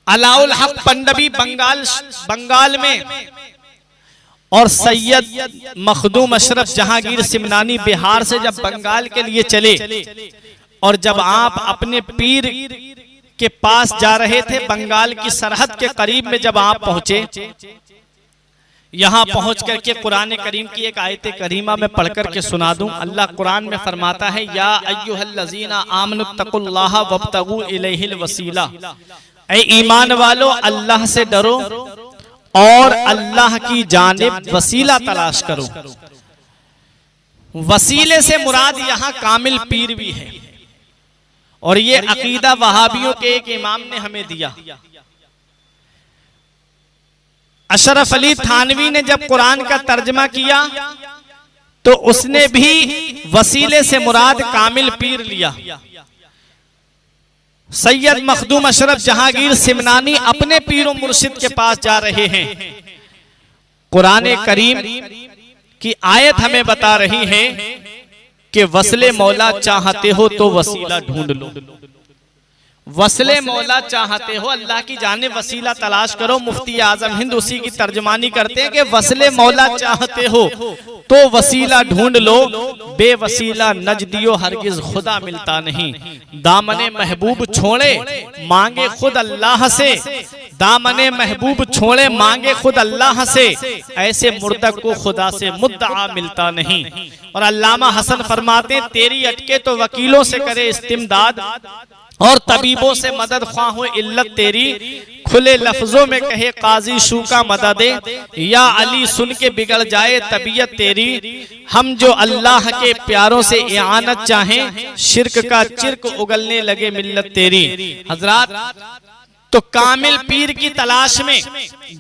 अलाउल हक पंडवी बंगाल में और सैयद मखदूम अशरफ जहांगीर सिमनानी बिहार से जब बंगाल के लिए चले और जब आप अपने पीर के पास जा रहे थे, बंगाल की सरहद के करीब में जब आप पहुंचे, यहां पहुंच करके कुरान करीम की एक आयत करीमा में पढ़ करके सुना दूं। अल्लाह कुरान में फरमाता है, या अय्युहल्लज़ीना आमनुत्तकुल्लाह वब्तगू इलैहिल वसीला, ऐ ईमान वालो अल्लाह से डरो और अल्लाह की जानिब वसीला तलाश करो। वसीले से मुराद यहां कामिल पीर भी है, और ये अकीदा वहाबियों के एक इमाम ने हमें दिया। अशरफ अली थानवी ने जब कुरान का तर्जमा किया तो उसने भी वसीले से मुराद कामिल पीर लिया। सैयद मखदूम अशरफ जहांगीर सिमनानी अपने पीर मुर्शिद के पास जा रहे हैं। कुरान करीम की आयत हमें बता रही है कि वसले मौला चाहते हो तो वसीला ढूंढ लो। वसले मौला चाहते हो, अल्लाह की जाने वसीला तलाश करो। मुफ्ती आजम हिंद उसी की तर्जमानी करते हैं कि वसले मौला चाहते हो तो वसीला ढूंढ लो, बेवसीला नजदियो हरगिज खुदा मिलता नहीं। दामने महबूब छोड़े मांगे खुद अल्लाह से, दामने महबूब छोड़े मांगे खुद अल्लाह से, ऐसे मुर्दक को खुदा से मुद्दा मिलता नहीं। और अल्लामा हसन फरमाते, तेरी अटके तो वकीलों से करे इस्तिमदाद और तबीबों से मदद ख्वाह हो इल्लत तेरी, खुले लफ्जों में कहे काजी शू का मददे, या अली सुन के बिगड़ जाए तबीयत तेरी। हम जो अल्लाह के प्यारों से इआनत चाहें, शिर्क का चिर्क उगलने लगे मिल्लत तेरी। हजरात, तो कामिल पीर की तलाश में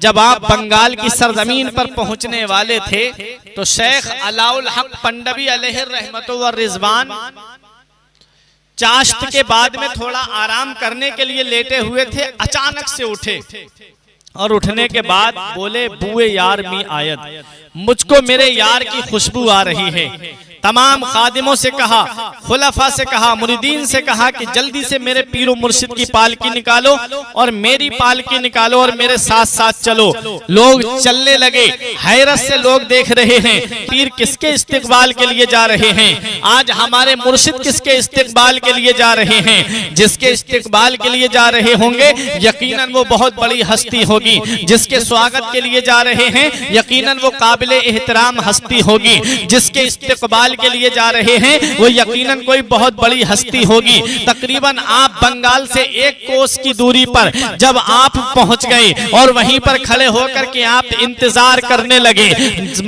जब आप बंगाल की सरजमीन पर पहुंचने वाले थे तो शेख अलाउल हक पंडवी अलैहि रहमतु व रिजवान चाश्त के बाद में थोड़ा आराम करने के लिए लेटे हुए थे। अचानक से उठे और उठने के बाद बोले, बुए यार मी आयत, मुझको मेरे यार की खुशबू आ रही है। तमाम खादिमों से कहा, खुलफा से कहा, मुरीदीन से कहा कि जल्दी से मेरे पीर मुर्शिद की पालकी निकालो और मेरी पालकी निकालो और मेरे साथ साथ चलो। लोग चलने लगे, हैरत से लोग देख रहे हैं पीर किसके इस्तिकबाल के लिए जा रहे हैं। आज हमारे मुर्शिद किसके इस्तिकबाल के लिए जा रहे हैं। जिसके इस्तिकबाल के लिए जा रहे होंगे यकीनन वो बहुत बड़ी हस्ती होगी। जिसके स्वागत के लिए जा रहे हैं यकीनन वो काबिले एहतराम हस्ती होगी। जिसके इस्तिकबाल के लिए जा रहे हैं वो यकीनन कोई बहुत बड़ी हस्ती होगी। तकरीबन आप बंगाल से 1 कोस की दूरी पर जब आप पहुंच गए और वहीं पर खड़े होकर के आप इंतजार करने लगे,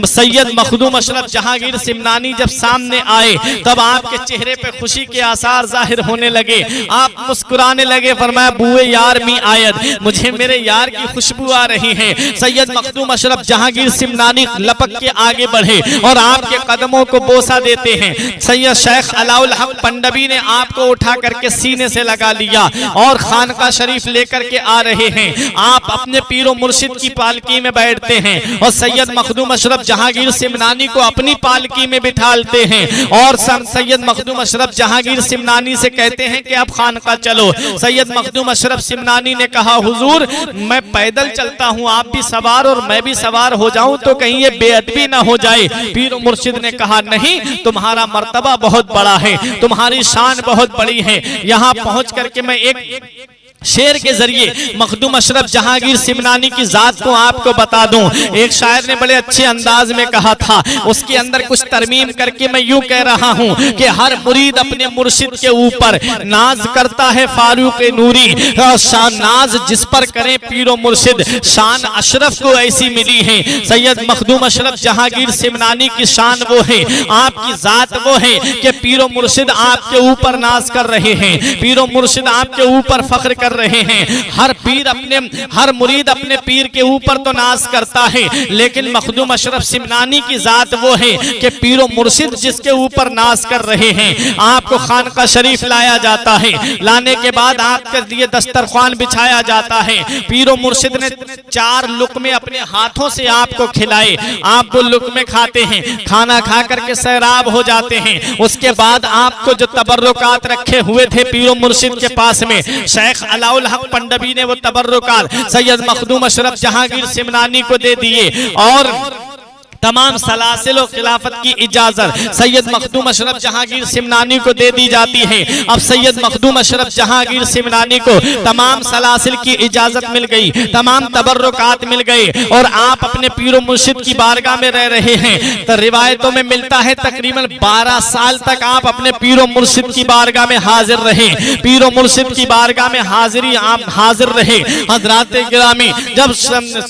सैयद मखदूम अशरफ जहांगीर सिमनानी जब सामने आए तब आपके चेहरे पे खुशी के आसार जाहिर होने लगे। आप मुस्कुराने लगे, फरमाया, बुए यार मी आयत, मुझे मेरे यार की खुशबू आ रही है। सैयद मखदूम अशरफ जहांगीर सिमनानी लपक के आगे बढ़े और आपके कदमों को बोसा देते हैं। सैयद शेख अलाउल हक पंडवी ने आपको उठा करके सीने से लगा लिया और खानका शरीफ लेकर के आ रहे हैं। आप अपने पीरो मुर्शिद की पालकी में बैठते हैं और सैयद मखदूम अशरफ जहांगीर सिमनानी को अपनी पालकी में बिठालते हैं और सैयद मखदूम अशरफ जहांगीर सिमनानी से कहते हैं कि अब खानका चलो। सैयद मखदूम अशरफ सिमनानी ने कहा, हुजूर मैं पैदल चलता हूँ, आप भी सवार और मैं भी सवार हो जाऊं तो कहीं ये बेअदबी ना हो जाए। पीरो मुर्शिद ने कहा, नहीं, तुम्हारा मर्तबा बहुत बड़ा है, तुम्हारी शान बहुत बड़ी है। यहाँ पहुंच करके मैं एक शेर के जरिए मखदूम अशरफ जहांगीर सिमनानी की जात को आपको बता दूं। एक शायर ने बड़े अच्छे अंदाज में कहा था, उसके अंदर कुछ तरमीम करके मैं यूं कह रहा हूं कि हर मुरीद अपने मुर्शिद के ऊपर नाज करता है फारूक नूरी, शान नाज जिस पर करें पीरो मुर्शिद, शान अशरफ को ऐसी मिली है। सैयद मखदूम अशरफ जहांगीर सिमनानी की शान वो है, आपकी जात वो है कि पीरो मुर्शिद आपके ऊपर नाज कर रहे हैं, पीरो मुर्शिद आपके ऊपर फख्र कर रहे हैं। हर मुरीद अपने पीर के ऊपर तो नाज करता है, लेकिन मखदूम अशरफ सिमनानी की जात वो है कि पीरो मुर्शिद जिसके ऊपर नाज कर रहे हैं। आपको खानका शरीफ लाया जाता है, लाने के बाद आपके लिए दस्तरख्वान बिछाया जाता है। पीरो मुर्शिद ने 4 लुक़मे अपने हाथों से आपको खिलाए, आप वो लुक़मे खाते हैं, खाना खा करके सैराब हो जाते हैं। उसके बाद आपको जो तबर्रुकात रखे हुए थे पीरो मुर्शिद के पास में, शेख अलाउल हक पंडवी ने वो तबर्रुकात सैयद मखदूम अशरफ जहांगीर सिमनानी को दे दिए और तमाम सलासिल खिलाफत की इजाजत सैयद मखदूम अशरफ जहांगीर सिमनानी को दे दी जाती है। अब सैयद मखदूम अशरफ जहांगीर सिमनानी को तमाम सलासिल की इजाजत मिल गई, तमाम तबर्रुकात मिल गए और आप अपने पीरो मुर्शिद की बारगाह में रह रहे हैं। तो रिवायतों में मिलता है तकरीबन 12 साल तक आप अपने पीरो मुर्शिद की बारगाह में हाजिर रहे, पीरो मुर्शिद की बारगाह में हाजिरी आप हाजिर रहे। हजरात गिरामी,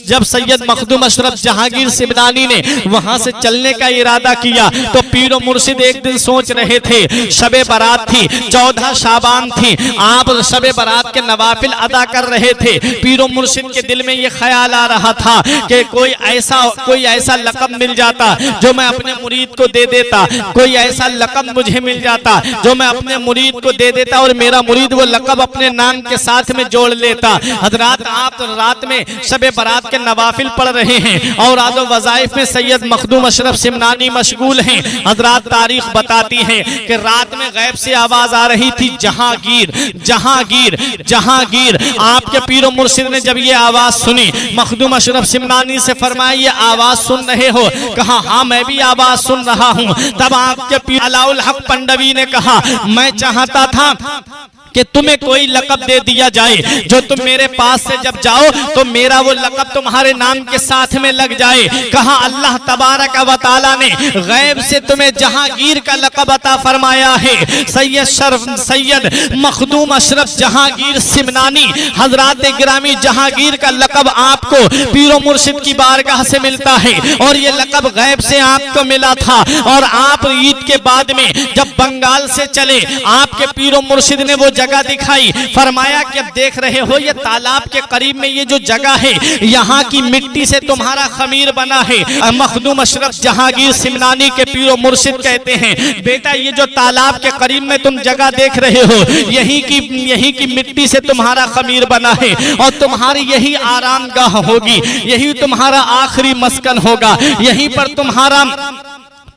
जब सैयद मखदूम अशरफ जहांगीर सिमनानी ने वहां से चलने का इरादा किया तो पीरो मुर्शिद एक दिन सोच रहे थे, शबे बारात थी, 14 शाबान थी, आप शबे बारात के नवाफिल अदा कर रहे थे। पीरो मुर्शिद के दिल में ये ख्याल आ रहा था कि कोई ऐसा लक़ब मिल जाता जो मैं अपने मुरीद को दे देता, कोई ऐसा लक़ब मुझे मिल जाता जो मैं अपने मुरीद को दे देता और मेरा मुरीद वो लक़ब अपने नाम के साथ में जोड़ लेता। हजरात, आप रात में शबे बारात के नवाफिल पढ़ रहे हैं और आदो वज़ाइफ में सैयद मखदूम अशरफ सिमनानी मशगूल हैं। हजरात, तारीख बताती है कि रात में गैब से आवाज आ रही थी, जहांगीर जहांगीर जहांगीर। आपके पीरो मुर्शिद ने जब ये आवाज सुनी, मखदूम अशरफ सिमनानी से फरमाया, ये आवाज सुन रहे हो? कहा, हाँ मैं भी आवाज सुन रहा हूं। तब आपके पीर अलाउल हक पंडवी ने कहा, मैं चाहता था कि तुम्हें कोई लक़ब दे दिया जाए जो तुम मेरे पास से जब जाओ तो मेरा वो लक़ब तुम्हारे नाम के साथ में लग जाए। कहा, अल्लाह तबारक व तआला ने गैब से तुम्हें जहांगीर का लक़ब अता फरमाया है। सैयद मखदूम अशरफ जहांगीर सिमनानी, हजरात गिरामी, जहांगीर का लक़ब आपको पीरो मुर्शिद की बारगाह से मिलता है और ये लक़ब गैब से आपको मिला था। और आप ईद के बाद में जब बंगाल से चले, आपके पीरो मुर्शिद ने वो जगह दिखाई, फरमाया कि अब देख रहे हो ये तालाब के करीब में ये जो जगह है, यहाँ की मिट्टी से तुम्हारा खमीर बना है। मखदूम अशरफ जहांगीर सिमनानी के पीरो मुर्शिद कहते हैं, बेटा ये जो तालाब के करीब में तुम जगह देख रहे हो, यही की मिट्टी से तुम्हारा खमीर बना है और तुम्हारी यही आरामगाह होगी, यही तुम्हारा आखिरी मस्कन होगा, यहीं पर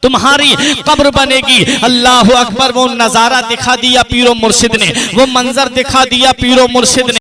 तुम्हारी कब्र बनेगी। अल्लाह अकबर। वो नजारा दिखा दिया पीरो मुर्शिद ने, वो मंजर दिखा दिया पीरो मुर्शिद ने।